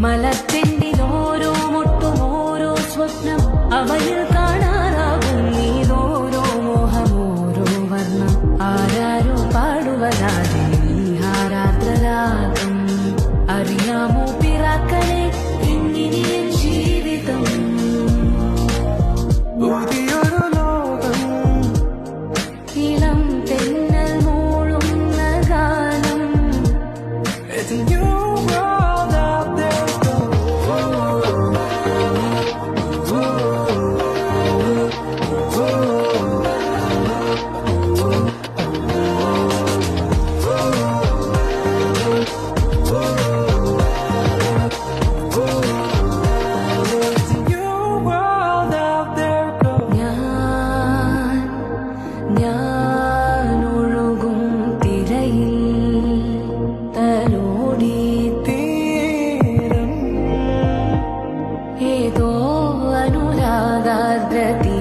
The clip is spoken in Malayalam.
മലത്തെണ്ടിൽ ഓരോ മുട്ടും ഓരോ സ്വപ്നം അവയിൽ കാണാറാകും നീതോരോ മോഹം ഓരോ വർണ്ണം ആരാരോ പാടുവരാതെ നീഹാരാദ്രരാഗം അറിയാമോ പിറാക്കളെ ഇന്നിനിയൻ ജീവിതം പുതിയൊരു ലോകം ഇളം തെന്നൽ മൂളുന്ന ഗാനം It's a new world out there. It's a new world out there. ഞാൻ ഒഴുകും തിരയിൽ തലോടി തീരം ഏതോ അനുരാഗാദ്രതി